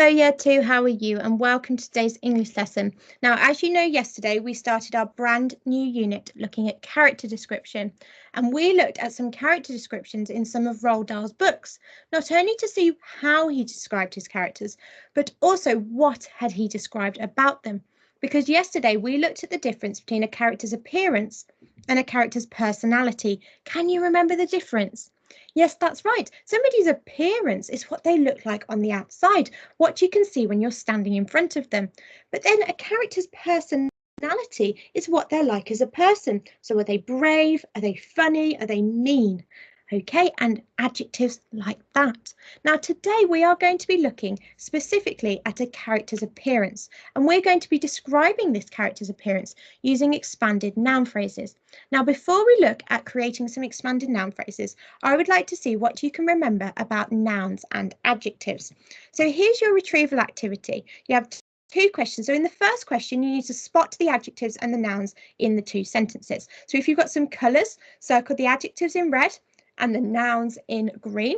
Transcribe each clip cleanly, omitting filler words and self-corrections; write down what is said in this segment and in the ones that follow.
Hello, Year 2, how are you? And welcome to today's English lesson. Now, as you know, yesterday we started our brand new unit looking at character description, and we looked at some character descriptions in some of Roald Dahl's books, not only to see how he described his characters, but also what had he described about them. Because yesterday we looked at the difference between a character's appearance and a character's personality. Can you remember the difference? Yes, that's right. Somebody's appearance is what they look like on the outside, what you can see when you're standing in front of them. But then a character's personality is what they're like as a person. So are they brave? Are they funny? Are they mean? Okay, and adjectives like that. Now, today we are going to be looking specifically at a character's appearance, and we're going to be describing this character's appearance using expanded noun phrases. Now, before we look at creating some expanded noun phrases, I would like to see what you can remember about nouns and adjectives. So here's your retrieval activity. You have two questions. So in the first question, you need to spot the adjectives and the nouns in the two sentences. So if you've got some colours, circle the adjectives in red and the nouns in green.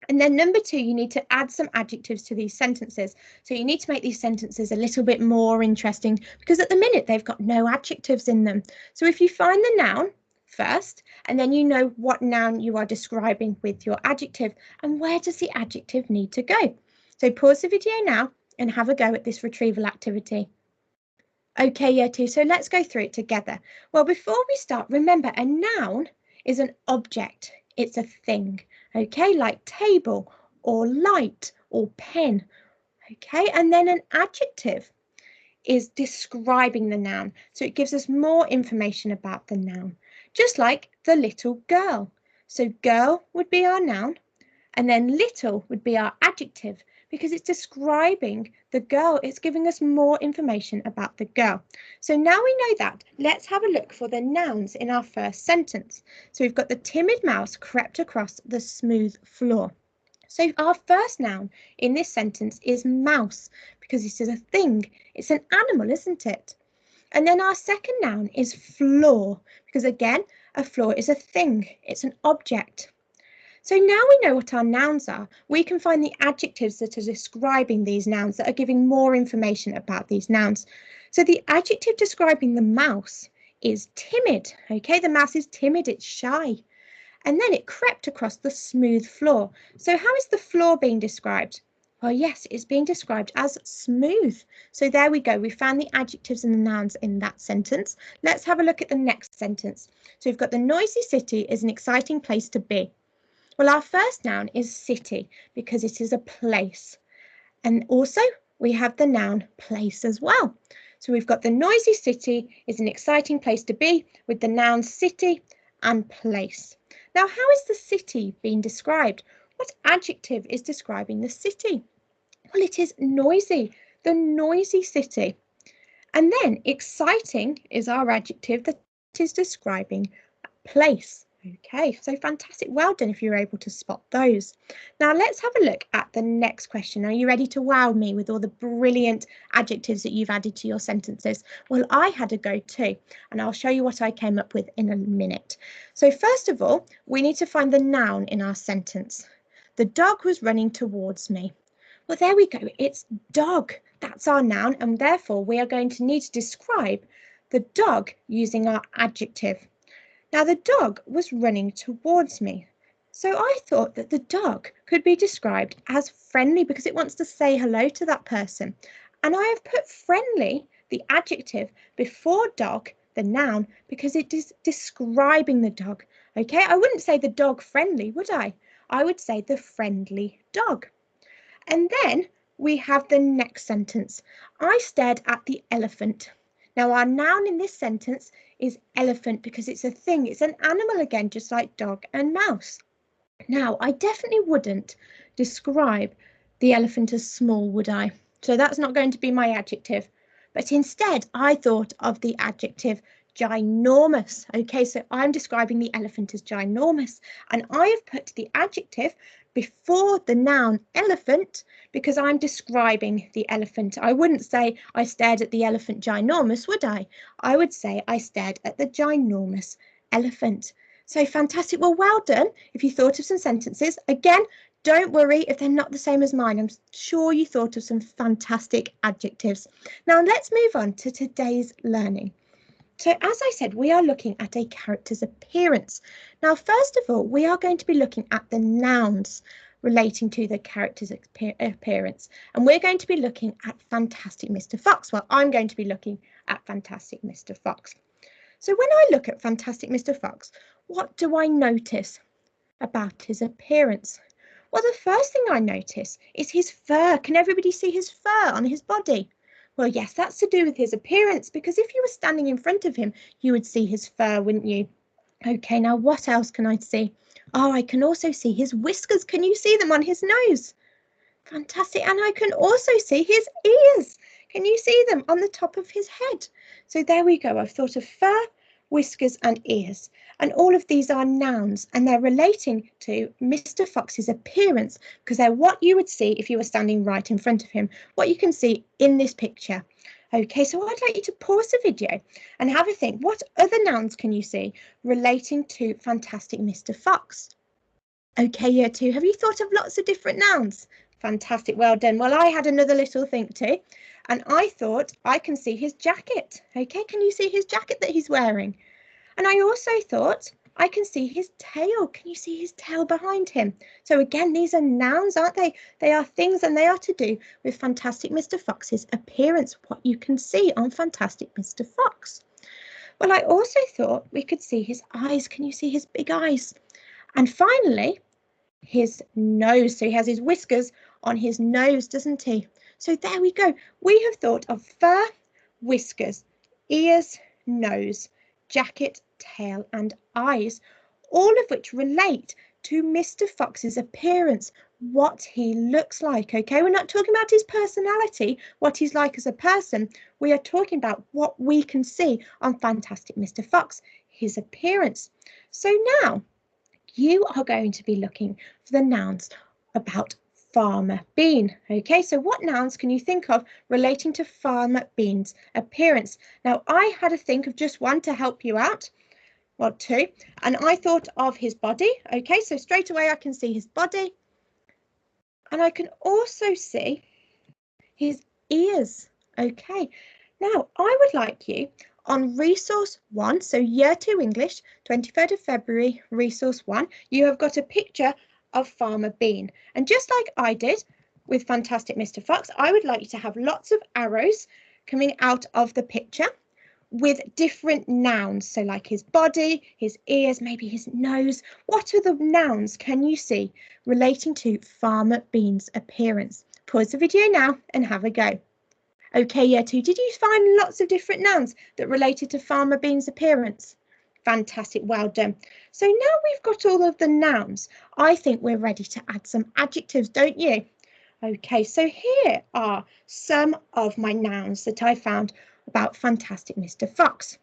And then number 2, you need to add some adjectives to these sentences. So you need to make these sentences a little bit more interesting because at the minute they've got no adjectives in them. So if you find the noun first, and then you know what noun you are describing with your adjective and where does the adjective need to go. So pause the video now and have a go at this retrieval activity. Okay, Year 2, so let's go through it together. Well, before we start, remember a noun is an object. It's a thing, okay, like table or light or pen, okay? And then an adjective is describing the noun. So it gives us more information about the noun, just like the little girl. So girl would be our noun, and then little would be our adjective because it's describing the girl. It's giving us more information about the girl. So now we know that, let's have a look for the nouns in our first sentence. So we've got the timid mouse crept across the smooth floor. So our first noun in this sentence is mouse because this is a thing. It's an animal, isn't it? And then our second noun is floor because again, a floor is a thing. It's an object. So now we know what our nouns are, we can find the adjectives that are describing these nouns, that are giving more information about these nouns. So the adjective describing the mouse is timid. Okay, the mouse is timid, it's shy. And then it crept across the smooth floor. So how is the floor being described? Well, yes, it's being described as smooth. So there we go. We found the adjectives and the nouns in that sentence. Let's have a look at the next sentence. So we've got the noisy city is an exciting place to be. Well, our first noun is city because it is a place. And also we have the noun place as well. So we've got the noisy city is an exciting place to be with the nouns city and place. Now, how is the city being described? What adjective is describing the city? Well, it is noisy, the noisy city. And then exciting is our adjective that is describing a place. Okay, so fantastic. Well done if you're able to spot those. Now let's have a look at the next question. Are you ready to wow me with all the brilliant adjectives that you've added to your sentences? Well, I had a go too, and I'll show you what I came up with in a minute. So first of all, we need to find the noun in our sentence. The dog was running towards me. Well, there we go. It's dog. That's our noun, and therefore we are going to need to describe the dog using our adjective. Now, the dog was running towards me. So I thought that the dog could be described as friendly because it wants to say hello to that person. And I have put friendly, the adjective, before dog, the noun, because it is describing the dog. Okay, I wouldn't say the dog friendly, would I? I would say the friendly dog. And then we have the next sentence. I stared at the elephant. Now, our noun in this sentence is elephant because it's a thing. It's an animal again, just like dog and mouse. Now, I definitely wouldn't describe the elephant as small, would I? So that's not going to be my adjective. But instead, I thought of the adjective ginormous. Okay, so I'm describing the elephant as ginormous. And I have put the adjective before the noun elephant because I'm describing the elephant. I wouldn't say I stared at the elephant ginormous, would I? I would say I stared at the ginormous elephant. So fantastic. Well done if you thought of some sentences. Again, Don't worry if they're not the same as mine. I'm sure you thought of some fantastic adjectives. Now let's move on to today's learning. So as I said, we are looking at a character's appearance. Now, first of all, we are going to be looking at the nouns relating to the character's appearance. And we're going to be looking at Fantastic Mr. Fox. Well, I'm going to be looking at Fantastic Mr. Fox. So when I look at Fantastic Mr. Fox, what do I notice about his appearance? Well, the first thing I notice is his fur. Can everybody see his fur on his body? Well, yes, that's to do with his appearance, because if you were standing in front of him, you would see his fur, wouldn't you? Okay, now what else can I see? Oh, I can also see his whiskers. Can you see them on his nose? Fantastic. And I can also see his ears. Can you see them on the top of his head? So there we go. I've thought of fur, whiskers and ears. And all of these are nouns, and they're relating to Mr. Fox's appearance, because they're what you would see if you were standing right in front of him, what you can see in this picture. Okay, so I'd like you to pause the video and have a think. What other nouns can you see relating to Fantastic Mr. Fox? Okay, year two, have you thought of lots of different nouns? Fantastic, well done. Well, I had another little think too, and I thought I can see his jacket. Okay, can you see his jacket that he's wearing? And I also thought I can see his tail. Can you see his tail behind him? So again, these are nouns, aren't they? They are things, and they are to do with Fantastic Mr. Fox's appearance, what you can see on Fantastic Mr. Fox. Well, I also thought we could see his eyes. Can you see his big eyes? And finally, his nose. So he has his whiskers on his nose, doesn't he? So there we go. We have thought of fur, whiskers, ears, nose, jacket, tail and eyes, all of which relate to Mr. Fox's appearance, what he looks like. Okay, we're not talking about his personality, what he's like as a person. We are talking about what we can see on Fantastic Mr. Fox, his appearance. So now you are going to be looking for the nouns about Farmer Bean. Okay, so what nouns can you think of relating to Farmer Bean's appearance? Now, I had a think of just one to help you out. Well, two. And I thought of his body. Okay, so straight away I can see his body. And I can also see his ears. Okay, now I would like you on resource 1, so year 2 English, 23rd of February, resource 1, you have got a picture of Farmer Bean. And just like I did with Fantastic Mr. Fox, I would like you to have lots of arrows coming out of the picture with different nouns. So like his body, his ears, maybe his nose. What are the nouns can you see relating to Farmer Bean's appearance? Pause the video now and have a go. Okay, year 2, did you find lots of different nouns that related to Farmer Bean's appearance? Fantastic, well done. So now we've got all of the nouns, I think we're ready to add some adjectives, don't you? Okay, so here are some of my nouns that I found about Fantastic Mr. Fox.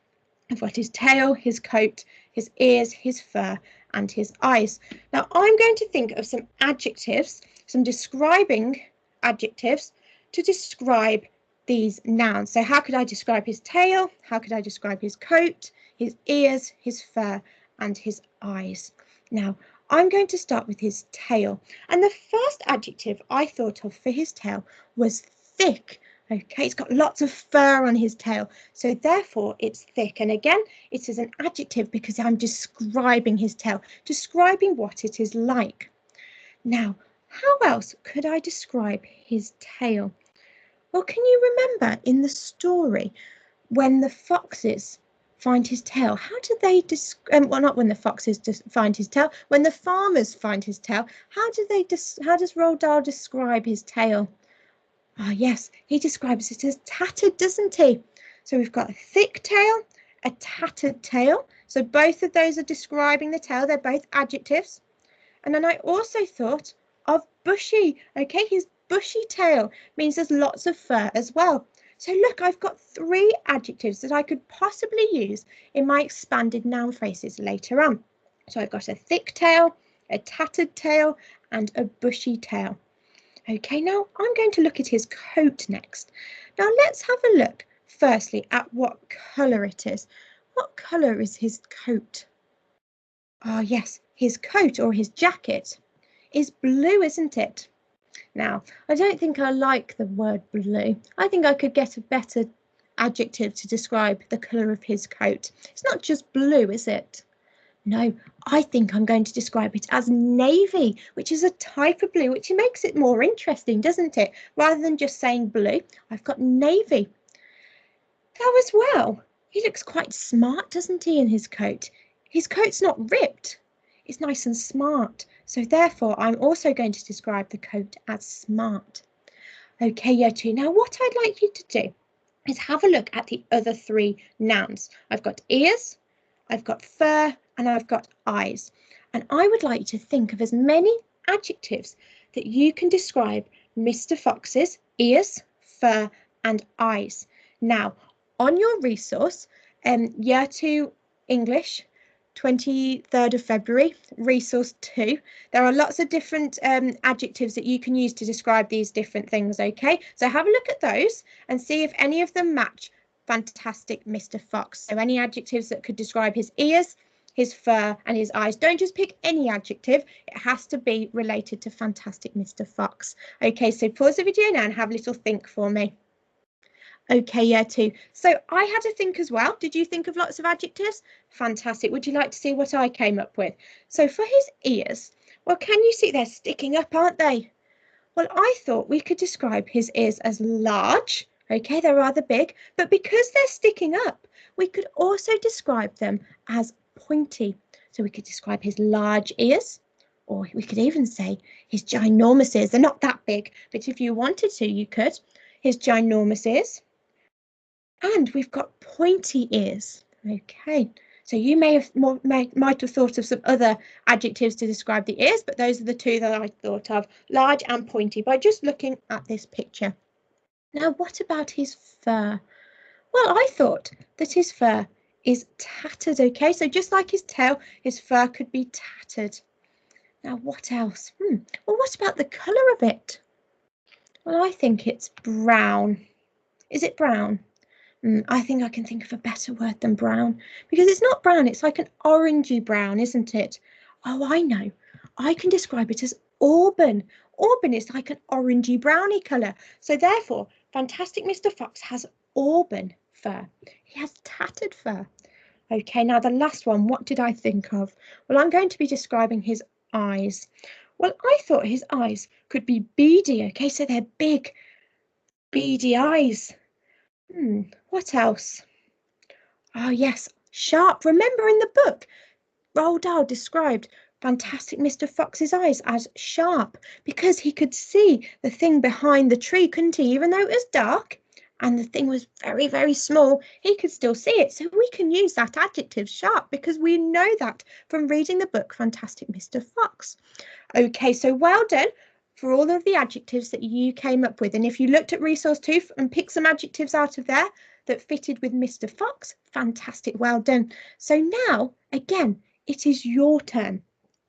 I've got his tail, his coat, his ears, his fur and his eyes. Now I'm going to think of some adjectives, some describing adjectives to describe these nouns. So how could I describe his tail? How could I describe his coat, his ears, his fur and his eyes? Now I'm going to start with his tail, and the first adjective I thought of for his tail was thick. Okay, it's got lots of fur on his tail, so therefore it's thick. And again, it is an adjective because I'm describing his tail, describing what it is like. Now, how else could I describe his tail? Well, can you remember in the story when the foxes find his tail? How do they well, not when the foxes find his tail, when the farmers find his tail, how does Roald Dahl describe his tail? Ah, yes, he describes it as tattered, doesn't he? So we've got a thick tail, a tattered tail. So both of those are describing the tail. They're both adjectives. And then I also thought of bushy. Okay, his bushy tail means there's lots of fur as well. So look, I've got 3 adjectives that I could possibly use in my expanded noun phrases later on. So I've got a thick tail, a tattered tail, and a bushy tail. Okay, now I'm going to look at his coat next. Now let's have a look firstly at what colour it is. What colour is his coat? Ah, yes, his coat or his jacket is blue, isn't it? Now, I don't think I like the word blue. I think I could get a better adjective to describe the colour of his coat. It's not just blue, is it? No, I think I'm going to describe it as navy, which is a type of blue, which makes it more interesting, doesn't it? Rather than just saying blue, I've got navy. Now as well, he looks quite smart, doesn't he, in his coat? His coat's not ripped. It's nice and smart. So therefore, I'm also going to describe the coat as smart. Okay, Year 2. Now what I'd like you to do is have a look at the other three nouns. I've got ears, I've got fur, and I've got eyes. And I would like you to think of as many adjectives that you can describe Mr. Fox's ears, fur, and eyes. Now, on your resource, Year 2 English, 23rd of February, resource 2. There are lots of different adjectives that you can use to describe these different things, okay? So have a look at those and see if any of them match Fantastic Mr. Fox. So any adjectives that could describe his ears, his fur, and his eyes. Don't just pick any adjective. It has to be related to Fantastic Mr. Fox. Okay, so pause the video now and have a little think for me. Okay, Year 2. So I had to think as well. Did you think of lots of adjectives? Fantastic. Would you like to see what I came up with? So for his ears, well, can you see they're sticking up, aren't they? Well, I thought we could describe his ears as large. Okay, they're rather big, but because they're sticking up, we could also describe them as pointy. So we could describe his large ears, or we could even say his ginormous ears. They're not that big, but if you wanted to, you could. His ginormous ears. And we've got pointy ears. Okay, so you might have thought of some other adjectives to describe the ears, but those are the two that I thought of, large and pointy, by just looking at this picture. Now, what about his fur? Well, I thought that his fur is tattered, okay? So just like his tail, his fur could be tattered. Now, what else? Well, what about the colour of it? Well, I think it's brown. Is it brown? I think I can think of a better word than brown, because it's not brown, it's like an orangey brown, isn't it? Oh, I know. I can describe it as auburn. Auburn is like an orangey browny colour. So therefore, Fantastic Mr. Fox has auburn fur. He has tattered fur. Okay, now the last one, what did I think of? Well, I'm going to be describing his eyes. Well, I thought his eyes could be beady, okay? So they're big, beady eyes. What else? Oh, yes, sharp. Remember in the book, Roald Dahl described Fantastic Mr. Fox's eyes as sharp because he could see the thing behind the tree, couldn't he? Even though it was dark and the thing was very, very small, he could still see it. So we can use that adjective sharp because we know that from reading the book Fantastic Mr. Fox. Okay, so well done for all of the adjectives that you came up with. And if you looked at resource 2 and picked some adjectives out of there that fitted with Mr. Fox, fantastic, well done. So now, again, it is your turn.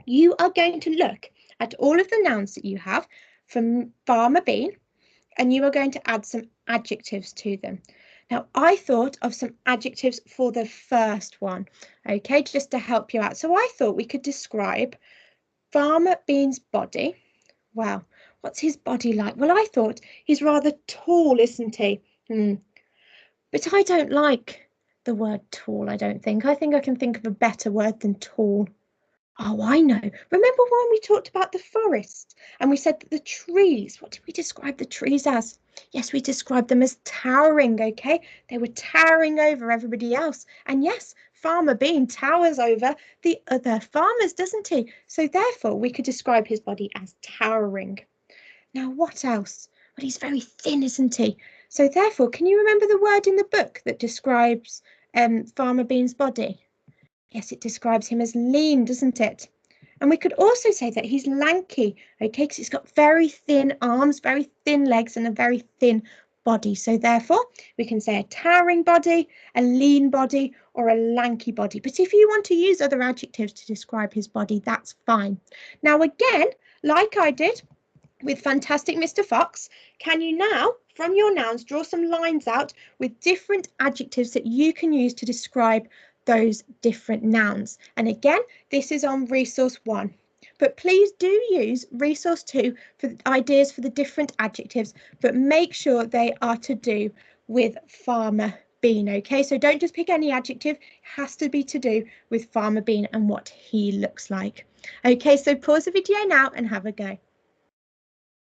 You are going to look at all of the nouns that you have from Farmer Bean, and you are going to add some adjectives to them. Now, I thought of some adjectives for the first one, okay, just to help you out. So I thought we could describe Farmer Bean's body. Wow, what's his body like? Well, I thought he's rather tall, isn't he? But I don't like the word tall, I don't think. I think I can think of a better word than tall. Oh, I know. Remember when we talked about the forest and we said that the trees, what did we describe the trees as? Yes, we described them as towering, okay? They were towering over everybody else. And yes, Farmer Bean towers over the other farmers, doesn't he? So therefore, we could describe his body as towering. Now, what else? Well, he's very thin, isn't he? So therefore, can you remember the word in the book that describes Farmer Bean's body? Yes, it describes him as lean, doesn't it? And we could also say that he's lanky, okay, because he's got very thin arms, very thin legs, and a very thin body. So therefore, we can say a towering body, a lean body, or a lanky body. But if you want to use other adjectives to describe his body, that's fine. Now, again, like I did with Fantastic Mr. Fox, can you now, from your nouns, draw some lines out with different adjectives that you can use to describe those different nouns? And again, this is on resource 1. but please do use resource 2 for ideas for the different adjectives, but make sure they are to do with Farmer Bean. Okay, so don't just pick any adjective, it has to be to do with Farmer Bean and what he looks like. Okay, so pause the video now and have a go.